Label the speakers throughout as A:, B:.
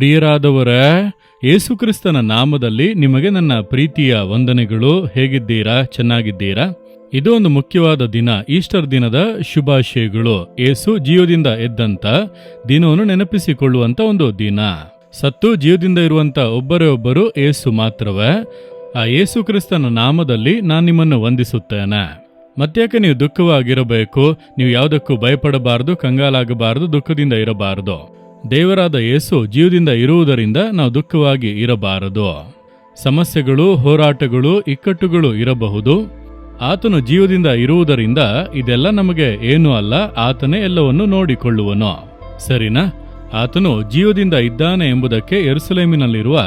A: ಪ್ರಿಯರಾದವರ, ಯೇಸುಕ್ರಿಸ್ತನ ನಾಮದಲ್ಲಿ ನಿಮಗೆ ನನ್ನ ಪ್ರೀತಿಯ ವಂದನೆಗಳು. ಹೇಗಿದ್ದೀರಾ? ಚೆನ್ನಾಗಿದ್ದೀರಾ? ಇದು ಒಂದು ಮುಖ್ಯವಾದ ದಿನ, ಈಸ್ಟರ್ ದಿನದ ಶುಭಾಶಯಗಳು. ಯೇಸು ಜೀವದಿಂದ ಎದ್ದಂತ ದಿನವನ್ನು ನೆನಪಿಸಿಕೊಳ್ಳುವಂತ ಒಂದು ದಿನ. ಸತ್ತು ಜೀವದಿಂದ ಇರುವಂತ ಒಬ್ಬರೇ ಒಬ್ಬರು ಯೇಸು ಮಾತ್ರವೇ. ಆ ಯೇಸು ಕ್ರಿಸ್ತನ ನಾಮದಲ್ಲಿ ನಾನು ನಿಮ್ಮನ್ನು ವಂದಿಸುತ್ತೇನೆ. ಮತ್ತ್ಯಾಕೆ ನೀವು ದುಃಖವಾಗಿರಬೇಕು? ನೀವು ಯಾವುದಕ್ಕೂ ಭಯಪಡಬಾರದು, ಕಂಗಾಲಾಗಬಾರದು, ದುಃಖದಿಂದ ಇರಬಾರದು. ದೇವರಾದ ಯೇಸು ಜೀವದಿಂದ ಇರುವುದರಿಂದ ನಾವು ದುಃಖವಾಗಿ ಇರಬಾರದು. ಸಮಸ್ಯೆಗಳು, ಹೋರಾಟಗಳು, ಇಕ್ಕಟ್ಟುಗಳು ಇರಬಹುದು. ಆತನು ಜೀವದಿಂದ ಇರುವುದರಿಂದ ಇದೆಲ್ಲ ನಮಗೆ ಏನೂ ಅಲ್ಲ. ಆತನೇ ಎಲ್ಲವನ್ನು ನೋಡಿಕೊಳ್ಳುವನು. ಸರಿನಾ? ಆತನು ಜೀವದಿಂದ ಇದ್ದಾನೆ ಎಂಬುದಕ್ಕೆ ಯೆರೂಸಲೇಮಿನಲ್ಲಿರುವ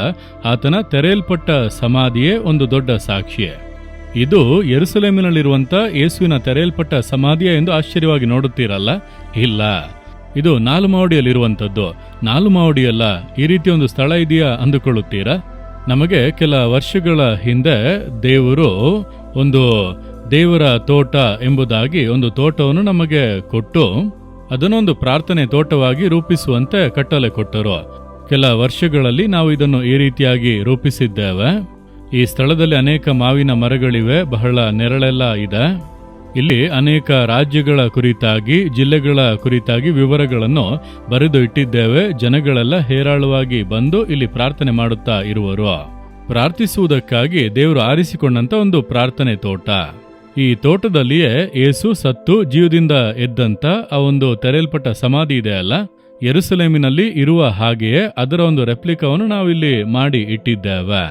A: ಆತನ ತೆರೆಯಲ್ಪಟ್ಟ ಸಮಾಧಿಯೇ ಒಂದು ದೊಡ್ಡ ಸಾಕ್ಷಿ. ಇದು ಯೆರೂಸಲೇಮಿನಲ್ಲಿರುವಂಥ ಯೇಸುವಿನ ತೆರೆಯಲ್ಪಟ್ಟ ಸಮಾಧಿಯ ಎಂದು ಆಶ್ಚರ್ಯವಾಗಿ ನೋಡುತ್ತೀರಲ್ಲ? ಇಲ್ಲ, ಇದು 4 ಮಹಡಿಯಲ್ಲಿರುವಂಥದ್ದು. 4 ಮಹಡಿಯಲ್ಲ, ಈ ರೀತಿ ಒಂದು ಸ್ಥಳ ಇದೆಯಾ ಅಂದುಕೊಳ್ಳುತ್ತೀರಾ? ನಮಗೆ ಕೆಲ ವರ್ಷಗಳ ಹಿಂದೆ ದೇವರು ಒಂದು ದೇವರ ತೋಟ ಎಂಬುದಾಗಿ ಒಂದು ತೋಟವನ್ನು ನಮಗೆ ಕೊಟ್ಟು ಅದನ್ನೊಂದು ಪ್ರಾರ್ಥನೆ ತೋಟವಾಗಿ ರೂಪಿಸುವಂತೆ ಕಟ್ಟಲೆ ಕೊಟ್ಟರು. ಕೆಲ ವರ್ಷಗಳಲ್ಲಿ ನಾವು ಇದನ್ನು ಈ ರೀತಿಯಾಗಿ ರೂಪಿಸಿದ್ದೇವೆ. ಈ ಸ್ಥಳದಲ್ಲಿ ಅನೇಕ ಮಾವಿನ ಮರಗಳಿವೆ, ಬಹಳ ನೆರಳೆಲ್ಲ ಇದೆ. ಇಲ್ಲಿ ಅನೇಕ ರಾಜ್ಯಗಳ ಕುರಿತಾಗಿ, ಜಿಲ್ಲೆಗಳ ಕುರಿತಾಗಿ ವಿವರಗಳನ್ನು ಬರೆದು ಇಟ್ಟಿದ್ದೇವೆ. ಜನಗಳೆಲ್ಲ ಹೇರಾಳವಾಗಿ ಬಂದು ಇಲ್ಲಿ ಪ್ರಾರ್ಥನೆ ಮಾಡುತ್ತಾ ಇರುವರು. ಪ್ರಾರ್ಥಿಸುವುದಕ್ಕಾಗಿ ದೇವರು ಆರಿಸಿಕೊಂಡಂತ ಒಂದು ಪ್ರಾರ್ಥನೆ ತೋಟ. ಈ ತೋಟದಲ್ಲಿಯೇ ಯೇಸು ಸತ್ತು ಜೀವದಿಂದ ಎದ್ದಂತ ಆ ಒಂದು ತೆರೆಯಲ್ಪಟ್ಟ ಸಮಾಧಿ ಇದೆ ಅಲ್ಲ, ಯೆರೂಸಲೇಮಿನಲ್ಲಿ ಇರುವ ಹಾಗೆಯೇ ಅದರ ಒಂದು ರೆಪ್ಲಿಕಾವನ್ನು ನಾವಿಲ್ಲಿ ಮಾಡಿ ಇಟ್ಟಿದ್ದೇವೆ.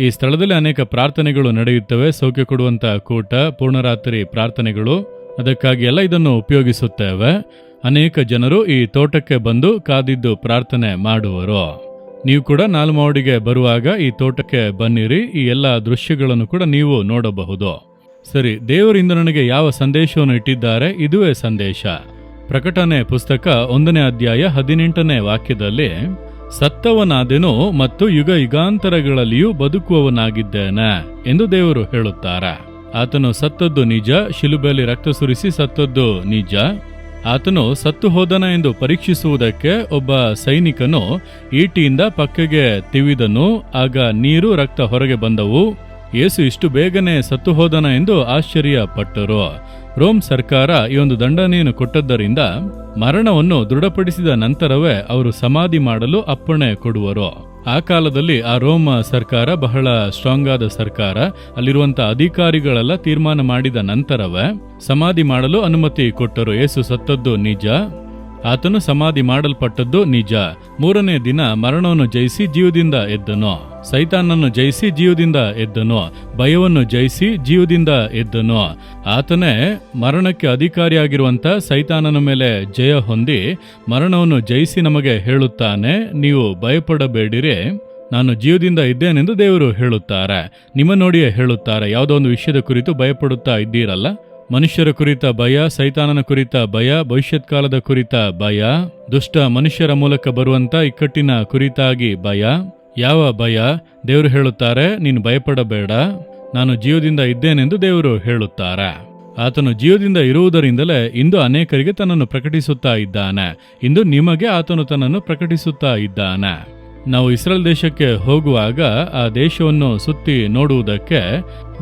A: ಈ ಸ್ಥಳದಲ್ಲಿ ಅನೇಕ ಪ್ರಾರ್ಥನೆಗಳು ನಡೆಯುತ್ತವೆ. ಸೌಖ್ಯ ಕೊಡುವಂತ ಕೂಟ, ಪೂರ್ಣರಾತ್ರಿ ಪ್ರಾರ್ಥನೆಗಳು, ಅದಕ್ಕಾಗಿ ಎಲ್ಲ ಇದನ್ನು ಉಪಯೋಗಿಸುತ್ತೇವೆ. ಅನೇಕ ಜನರು ಈ ತೋಟಕ್ಕೆ ಬಂದು ಕಾದಿದ್ದು ಪ್ರಾರ್ಥನೆ ಮಾಡುವರು. ನೀವು ಕೂಡ 4 ಮಹಡಿಗೆ ಬರುವಾಗ ಈ ತೋಟಕ್ಕೆ ಬನ್ನಿರಿ. ಈ ಎಲ್ಲ ದೃಶ್ಯಗಳನ್ನು ಕೂಡ ನೀವು ನೋಡಬಹುದು. ಸರಿ, ದೇವರಿಂದ ನನಗೆ ಯಾವ ಸಂದೇಶವನ್ನು ಇಟ್ಟಿದ್ದಾರೆ? ಇದುವೇ ಸಂದೇಶ. ಪ್ರಕಟಣೆ ಪುಸ್ತಕ 1ನೇ ಅಧ್ಯಾಯ 18ನೇ ವಾಕ್ಯದಲ್ಲಿ, ಸತ್ತವನಾದೆನು ಮತ್ತು ಯುಗ ಯುಗಾಂತರಗಳಲ್ಲಿಯೂ ಬದುಕುವವನಾಗಿದ್ದೇನೆ ಎಂದು ದೇವರು ಹೇಳುತ್ತಾರೆ. ಆತನು ಸತ್ತದ್ದು ನಿಜ, ಶಿಲುಬೆಯಲ್ಲಿ ರಕ್ತ ಸುರಿಸಿ ಸತ್ತದ್ದು ನಿಜ. ಆತನು ಸತ್ತು ಹೋದನ ಎಂದು ಪರೀಕ್ಷಿಸುವುದಕ್ಕೆ ಒಬ್ಬ ಸೈನಿಕನು ಈಟಿಯಿಂದ ಪಕ್ಕೆಗೆ ತಿವಿದನು. ಆಗ ನೀರು, ರಕ್ತ ಹೊರಗೆ ಬಂದವು. ಯೇಸು ಇಷ್ಟು ಬೇಗನೆ ಸತ್ತು ಹೋದನ ಎಂದು ಆಶ್ಚರ್ಯ ಪಟ್ಟರು. ರೋಮ್ ಸರ್ಕಾರ ಈ ಒಂದು ದಂಡನೆಯನ್ನು ಕೊಟ್ಟದ್ದರಿಂದ ಮರಣವನ್ನು ದೃಢಪಡಿಸಿದ ನಂತರವೇ ಅವರು ಸಮಾಧಿ ಮಾಡಲು ಅಪ್ಪಣೆ ಕೊಡುವರು. ಆ ಕಾಲದಲ್ಲಿ ಆ ರೋಮ್ ಸರ್ಕಾರ ಬಹಳ ಸ್ಟ್ರಾಂಗ್ ಆದ ಸರ್ಕಾರ. ಅಲ್ಲಿರುವಂತಹ ಅಧಿಕಾರಿಗಳೆಲ್ಲ ತೀರ್ಮಾನ ಮಾಡಿದ ನಂತರವೇ ಸಮಾಧಿ ಮಾಡಲು ಅನುಮತಿ ಕೊಟ್ಟರು. ಯೇಸು ಸತ್ತದ್ದು ನಿಜ, ಆತನು ಸಮಾಧಿ ಮಾಡಲ್ಪಟ್ಟದ್ದು ನಿಜ. 3ನೇ ದಿನ ಮರಣವನ್ನು ಜಯಿಸಿ ಜೀವದಿಂದ ಎದ್ದನು, ಸೈತಾನನ್ನು ಜಯಿಸಿ ಜೀವದಿಂದ ಎದ್ದನು, ಭಯವನ್ನು ಜಯಿಸಿ ಜೀವದಿಂದ ಎದ್ದನು. ಆತನೇ ಮರಣಕ್ಕೆ ಅಧಿಕಾರಿಯಾಗಿರುವಂತ ಸೈತಾನನ ಮೇಲೆ ಜಯ ಹೊಂದಿ ಮರಣವನ್ನು ಜಯಿಸಿ ನಮಗೆ ಹೇಳುತ್ತಾನೆ, ನೀವು ಭಯಪಡಬೇಡಿರಿ, ನಾನು ಜೀವದಿಂದ ಇದ್ದೇನೆಂದು ದೇವರು ಹೇಳುತ್ತಾರೆ. ನಿಮ್ಮ ನೋಡಿಯೇ ಹೇಳುತ್ತಾರೆ. ಯಾವುದೋ ಒಂದು ವಿಷಯದ ಕುರಿತು ಭಯಪಡುತ್ತಾ ಇದ್ದೀರಲ್ಲ, ಮನುಷ್ಯರ ಕುರಿತ ಭಯ, ಸೈತಾನನ ಕುರಿತ ಭಯ, ಭವಿಷ್ಯತ್ ಕಾಲದ ಕುರಿತ ಭಯ, ದುಷ್ಟ ಮನುಷ್ಯರ ಮೂಲಕ ಬರುವಂತ ಇಕ್ಕಟ್ಟಿನ ಕುರಿತಾಗಿ ಭಯ. ಯಾವ ಭಯ? ದೇವರು ಹೇಳುತ್ತಾರೆ, ನೀನು ಭಯಪಡಬೇಡ, ನಾನು ಜೀವದಿಂದ ಇದ್ದೇನೆಂದು ದೇವರು ಹೇಳುತ್ತಾರೆ. ಆತನು ಜೀವದಿಂದ ಇರುವುದರಿಂದಲೇ ಇಂದು ಅನೇಕರಿಗೆ ತನ್ನನ್ನು ಪ್ರಕಟಿಸುತ್ತಾ ಇದ್ದಾನೆ. ಇಂದು ನಿಮಗೆ ಆತನು ತನ್ನನ್ನು ಪ್ರಕಟಿಸುತ್ತಾ ಇದ್ದಾನೆ. ನಾವು ಇಸ್ರೇಲ್ ದೇಶಕ್ಕೆ ಹೋಗುವಾಗ ಆ ದೇಶವನ್ನು ಸುತ್ತಿ ನೋಡುವುದಕ್ಕೆ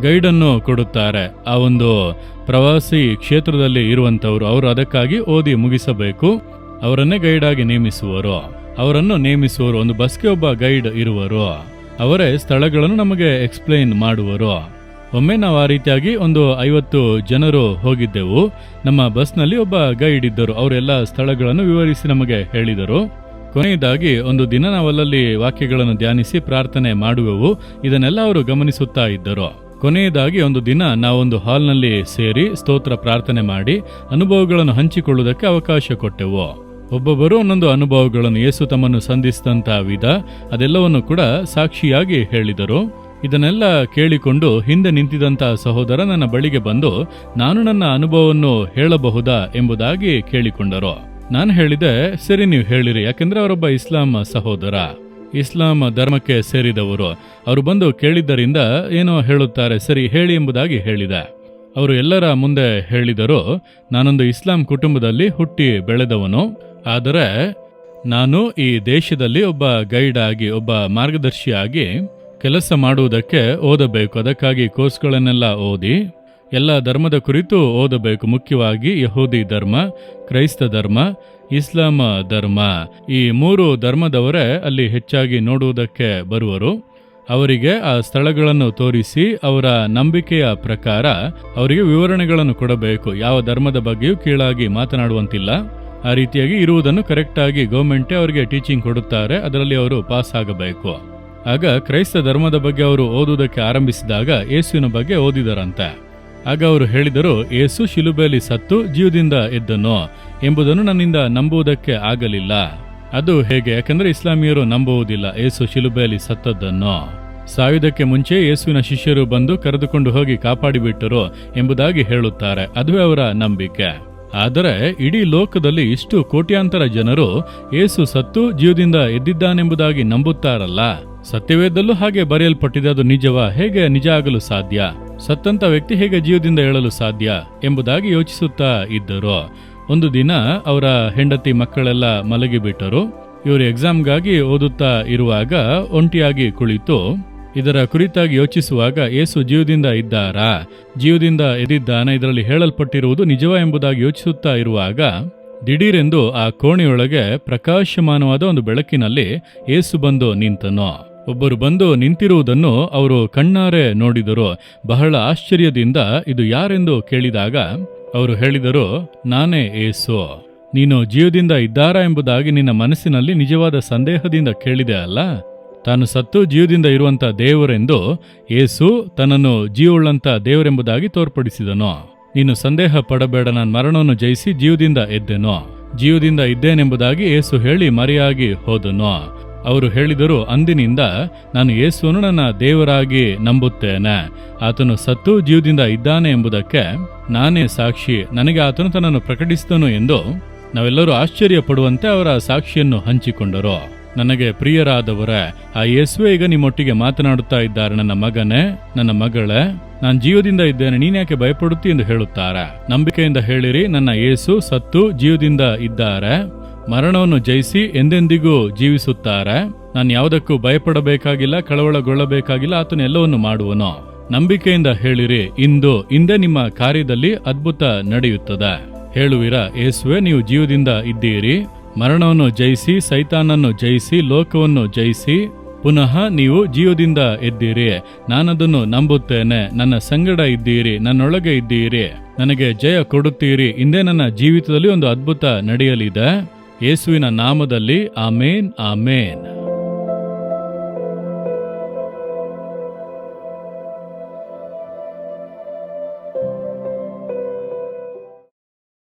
A: ಗೈಡನ್ನು ಕೊಡುತ್ತಾರೆ. ಆ ಒಂದು ಪ್ರವಾಸಿ ಕ್ಷೇತ್ರದಲ್ಲಿ ಇರುವಂತವರು, ಅವರು ಅದಕ್ಕಾಗಿ ಓದಿ ಮುಗಿಸಬೇಕು. ಅವರನ್ನೇ ಗೈಡ್ ಆಗಿ ಅವರನ್ನು ನೇಮಿಸುವರು. ಒಂದು ಬಸ್ಗೆ ಒಬ್ಬ ಗೈಡ್ ಇರುವರು. ಅವರೇ ಸ್ಥಳಗಳನ್ನು ನಮಗೆ ಎಕ್ಸ್ಪ್ಲೈನ್ ಮಾಡುವರು. ಒಮ್ಮೆ ನಾವು ಆ ರೀತಿಯಾಗಿ ಒಂದು 50 ಜನರು ಹೋಗಿದ್ದೆವು. ನಮ್ಮ ಬಸ್ನಲ್ಲಿ ಒಬ್ಬ ಗೈಡ್ ಇದ್ದರು. ಅವರೆಲ್ಲ ಸ್ಥಳಗಳನ್ನು ವಿವರಿಸಿ ನಮಗೆ ಹೇಳಿದರು. ಕೊನೆಯದಾಗಿ ಒಂದು ದಿನ ನಾವಲ್ಲಿ ವಾಕ್ಯಗಳನ್ನು ಧ್ಯಾನಿಸಿ ಪ್ರಾರ್ಥನೆ ಮಾಡುವೆವು. ಇದನ್ನೆಲ್ಲ ಅವರು ಗಮನಿಸುತ್ತಾ ಇದ್ದರು. ಕೊನೆಯದಾಗಿ ಒಂದು ದಿನ ನಾವೊಂದು ಹಾಲ್ನಲ್ಲಿ ಸೇರಿ ಸ್ತೋತ್ರ ಪ್ರಾರ್ಥನೆ ಮಾಡಿ ಅನುಭವಗಳನ್ನು ಹಂಚಿಕೊಳ್ಳುವುದಕ್ಕೆ ಅವಕಾಶ ಕೊಟ್ಟೆವು. ಒಬ್ಬೊಬ್ಬರು ಒಂದೊಂದು ಅನುಭವಗಳನ್ನು, ಯೇಸು ತಮ್ಮನ್ನು ಸಂಧಿಸಿದಂಥ ವಿಧ, ಅದೆಲ್ಲವನ್ನು ಕೂಡ ಸಾಕ್ಷಿಯಾಗಿ ಹೇಳಿದರು. ಇದನ್ನೆಲ್ಲ ಕೇಳಿಕೊಂಡು ಹಿಂದೆ ನಿಂತಿದ್ದಂತಹ ಸಹೋದರ ನನ್ನ ಬಳಿಗೆ ಬಂದು, ನಾನು ನನ್ನ ಅನುಭವವನ್ನು ಹೇಳಬಹುದಾ ಎಂಬುದಾಗಿ ಕೇಳಿಕೊಂಡರು. ನಾನು ಹೇಳಿದೆ, ಸರಿ ನೀವು ಹೇಳಿರಿ. ಯಾಕೆಂದ್ರೆ ಅವರೊಬ್ಬ ಇಸ್ಲಾಂ ಸಹೋದರ, ಇಸ್ಲಾಂ ಧರ್ಮಕ್ಕೆ ಸೇರಿದವರು. ಅವರು ಬಂದು ಕೇಳಿದ್ದರಿಂದ ಏನೋ ಹೇಳುತ್ತಾರೆ, ಸರಿ ಹೇಳಿ ಎಂಬುದಾಗಿ ಹೇಳಿದೆ. ಅವರು ಎಲ್ಲರ ಮುಂದೆ ಹೇಳಿದರು, ನಾನೊಂದು ಇಸ್ಲಾಂ ಕುಟುಂಬದಲ್ಲಿ ಹುಟ್ಟಿ ಬೆಳೆದವನು. ಆದರೆ ನಾನು ಈ ದೇಶದಲ್ಲಿ ಒಬ್ಬ ಗೈಡ್ ಆಗಿ, ಒಬ್ಬ ಮಾರ್ಗದರ್ಶಿಯಾಗಿ ಕೆಲಸ ಮಾಡುವುದಕ್ಕೆ ಓದಬೇಕು. ಅದಕ್ಕಾಗಿ ಕೋರ್ಸ್ಗಳನ್ನೆಲ್ಲ ಓದಿ ಎಲ್ಲ ಧರ್ಮದ ಕುರಿತು ಓದಬೇಕು. ಮುಖ್ಯವಾಗಿ ಯಹೂದಿ ಧರ್ಮ, ಕ್ರೈಸ್ತ ಧರ್ಮ, ಇಸ್ಲಾಂ ಧರ್ಮ, ಈ 3 ಧರ್ಮದವರೇ ಅಲ್ಲಿ ಹೆಚ್ಚಾಗಿ ನೋಡುವುದಕ್ಕೆ ಬರುವರು. ಅವರಿಗೆ ಆ ಸ್ಥಳಗಳನ್ನು ತೋರಿಸಿ ಅವರ ನಂಬಿಕೆಯ ಪ್ರಕಾರ ಅವರಿಗೆ ವಿವರಣೆಗಳನ್ನು ಕೊಡಬೇಕು. ಯಾವ ಧರ್ಮದ ಬಗ್ಗೆಯೂ ಕೀಳಾಗಿ ಮಾತನಾಡುವಂತಿಲ್ಲ. ಆ ರೀತಿಯಾಗಿ ಇರುವುದನ್ನು ಕರೆಕ್ಟಾಗಿ ಗೌರ್ಮೆಂಟೇ ಅವರಿಗೆ ಟೀಚಿಂಗ್ ಕೊಡುತ್ತಾರೆ. ಅದರಲ್ಲಿ ಅವರು ಪಾಸ್ ಆಗಬೇಕು. ಆಗ ಕ್ರೈಸ್ತ ಧರ್ಮದ ಬಗ್ಗೆ ಅವರು ಓದುವುದಕ್ಕೆ ಆರಂಭಿಸಿದಾಗ ಯೇಸುವಿನ ಬಗ್ಗೆ ಓದಿದರಂತೆ. ಆಗ ಅವರು ಹೇಳಿದರು, ಯೇಸು ಶಿಲುಬೆಯಲ್ಲಿ ಸತ್ತು ಜೀವದಿಂದ ಎದ್ದನು ಎಂಬುದನ್ನು ನನ್ನಿಂದ ನಂಬುವುದಕ್ಕೆ ಆಗಲಿಲ್ಲ. ಅದು ಹೇಗೆ? ಯಾಕಂದ್ರೆ ಇಸ್ಲಾಮಿಯರು ನಂಬುವುದಿಲ್ಲ ಯೇಸು ಶಿಲುಬೆಯಲ್ಲಿ ಸತ್ತದ್ದನ್ನು. ಸಾಯುವುದಕ್ಕೆ ಮುಂಚೆ ಯೇಸುವಿನ ಶಿಷ್ಯರು ಬಂದು ಕರೆದುಕೊಂಡು ಹೋಗಿ ಕಾಪಾಡಿಬಿಟ್ಟರು ಎಂಬುದಾಗಿ ಹೇಳುತ್ತಾರೆ. ಅದುವೇ ಅವರ ನಂಬಿಕೆ. ಆದರೆ ಇಡೀ ಲೋಕದಲ್ಲಿ ಇಷ್ಟು ಕೋಟ್ಯಾಂತರ ಜನರು ಯೇಸು ಸತ್ತು ಜೀವದಿಂದ ಎದ್ದಿದ್ದಾನೆಂಬುದಾಗಿ ನಂಬುತ್ತಾರಲ್ಲ. ಸತ್ಯವೇದಲ್ಲೂ ಹಾಗೆ ಬರೆಯಲ್ಪಟ್ಟಿದೆ. ಅದು ನಿಜವಾ? ಹೇಗೆ ನಿಜ ಆಗಲು ಸಾಧ್ಯ? ಸತ್ತಂತ ವ್ಯಕ್ತಿ ಹೇಗೆ ಜೀವದಿಂದ ಏಳಲು ಸಾಧ್ಯ ಎಂಬುದಾಗಿ ಯೋಚಿಸುತ್ತಾ ಇದ್ದರು. ಒಂದು ದಿನ ಅವರ ಹೆಂಡತಿ ಮಕ್ಕಳೆಲ್ಲ ಮಲಗಿಬಿಟ್ಟರು. ಇವರು ಎಕ್ಸಾಮ್ಗಾಗಿ ಓದುತ್ತಾ ಇರುವಾಗ ಒಂಟಿಯಾಗಿ ಕುಳಿತು ಇದರ ಕುರಿತಾಗಿ ಯೋಚಿಸುವಾಗ, ಯೇಸು ಜೀವದಿಂದ ಇದ್ದಾರಾ, ಜೀವದಿಂದ ಎದ್ದಿದ್ದಾನೆ, ಇದರಲ್ಲಿ ಹೇಳಲ್ಪಟ್ಟಿರುವುದು ನಿಜವಾ ಎಂಬುದಾಗಿ ಯೋಚಿಸುತ್ತಾ ಇರುವಾಗ ದಿಢೀರೆಂದು ಆ ಕೋಣೆಯೊಳಗೆ ಪ್ರಕಾಶಮಾನವಾದ ಒಂದು ಬೆಳಕಿನಲ್ಲಿ ಯೇಸು ಬಂದು ನಿಂತನು. ಒಬ್ಬರು ಬಂದು ನಿಂತಿರುವುದನ್ನು ಅವರು ಕಣ್ಣಾರೆ ನೋಡಿದರು. ಬಹಳ ಆಶ್ಚರ್ಯದಿಂದ ಇದು ಯಾರೆಂದು ಕೇಳಿದಾಗ ಅವರು ಹೇಳಿದರು, ನಾನೇ ಯೇಸು. ನೀನು ಜೀವದಿಂದ ಇದ್ದಾರಾ ಎಂಬುದಾಗಿ ನಿನ್ನ ಮನಸ್ಸಿನಲ್ಲಿ ನಿಜವಾದ ಸಂದೇಹದಿಂದ ಕೇಳಿದೆ ಅಲ್ಲ. ತಾನು ಸತ್ತು ಜೀವದಿಂದ ಇರುವಂತ ದೇವರೆಂದು ಯೇಸು ತನ್ನನ್ನು ಜೀವವುಳ್ಳಂತ ದೇವರೆಂಬುದಾಗಿ ತೋರ್ಪಡಿಸಿದನು. ನೀನು ಸಂದೇಹ ಪಡಬೇಡ, ನಾನು ಮರಣವನ್ನು ಜಯಿಸಿ ಜೀವದಿಂದ ಎದ್ದೆನು, ಜೀವದಿಂದ ಇದ್ದೇನೆಂಬುದಾಗಿ ಯೇಸು ಹೇಳಿ ಮರೆಯಾಗಿ ಹೋದನು. ಅವರು ಹೇಳಿದರು, ಅಂದಿನಿಂದ ನಾನು ಯೇಸುವನ್ನು ನನ್ನ ದೇವರಾಗಿ ನಂಬುತ್ತೇನೆ. ಆತನು ಸತ್ತು ಜೀವದಿಂದ ಇದ್ದಾನೆ ಎಂಬುದಕ್ಕೆ ನಾನೇ ಸಾಕ್ಷಿ. ನನಗೆ ಆತನು ತನ್ನನ್ನು ಪ್ರಕಟಿಸಿದನು ಎಂದು ನಾವೆಲ್ಲರೂ ಆಶ್ಚರ್ಯ ಪಡುವಂತೆ ಅವರ ಸಾಕ್ಷಿಯನ್ನು ಹಂಚಿಕೊಂಡರು. ನನಗೆ ಪ್ರಿಯರಾದವರೇ, ಆ ಯೇಸುವೆ ಈಗ ನಿಮ್ಮೊಟ್ಟಿಗೆ ಮಾತನಾಡುತ್ತಾ ಇದ್ದಾರೆ. ನನ್ನ ಮಗನೇ, ನನ್ನ ಮಗಳೇ, ನಾನು ಜೀವದಿಂದ ಇದ್ದೇನೆ, ನೀನ್ಯಾಕೆ ಭಯಪಡುತ್ತಿ ಎಂದು ಹೇಳುತ್ತಾರೆ. ನಂಬಿಕೆಯಿಂದ ಹೇಳಿರಿ, ನನ್ನ ಯೇಸು ಸತ್ತು ಜೀವದಿಂದ ಇದ್ದಾರೆ, ಮರಣವನ್ನು ಜಯಿಸಿ ಎಂದೆಂದಿಗೂ ಜೀವಿಸುತ್ತಾರೆ. ನಾನು ಯಾವುದಕ್ಕೂ ಭಯಪಡಬೇಕಾಗಿಲ್ಲ, ಕಳವಳಗೊಳ್ಳಬೇಕಾಗಿಲ್ಲ. ಆತನು ಎಲ್ಲವನ್ನು ಮಾಡುವನು. ನಂಬಿಕೆಯಿಂದ ಹೇಳಿರಿ, ಇಂದೇ ನಿಮ್ಮ ಕಾರ್ಯದಲ್ಲಿ ಅದ್ಭುತ ನಡೆಯುತ್ತದೆ. ಹೇಳುವಿರಾ, ಯೇಸುವೆ ನೀವು ಜೀವದಿಂದ ಇದ್ದೀರಿ, ಮರಣವನ್ನು ಜಯಿಸಿ, ಸೈತಾನನ್ನು ಜಯಿಸಿ, ಲೋಕವನ್ನು ಜಯಿಸಿ ಪುನಃ ನೀವು ಜೀವದಿಂದ ಎದ್ದೀರಿ. ನಾನದನ್ನು ನಂಬುತ್ತೇನೆ. ನನ್ನ ಸಂಗಡ ಇದ್ದೀರಿ, ನನ್ನೊಳಗೆ ಇದ್ದೀರಿ, ನನಗೆ ಜಯ ಕೊಡುತ್ತೀರಿ. ಇಂದೇ ನನ್ನ ಜೀವಿತದಲ್ಲಿ ಒಂದು ಅದ್ಭುತ ನಡೆಯಲಿದೆ. ಯೇಸುವಿನ ನಾಮದಲ್ಲಿ ಆಮೇನ್, ಆಮೇನ್.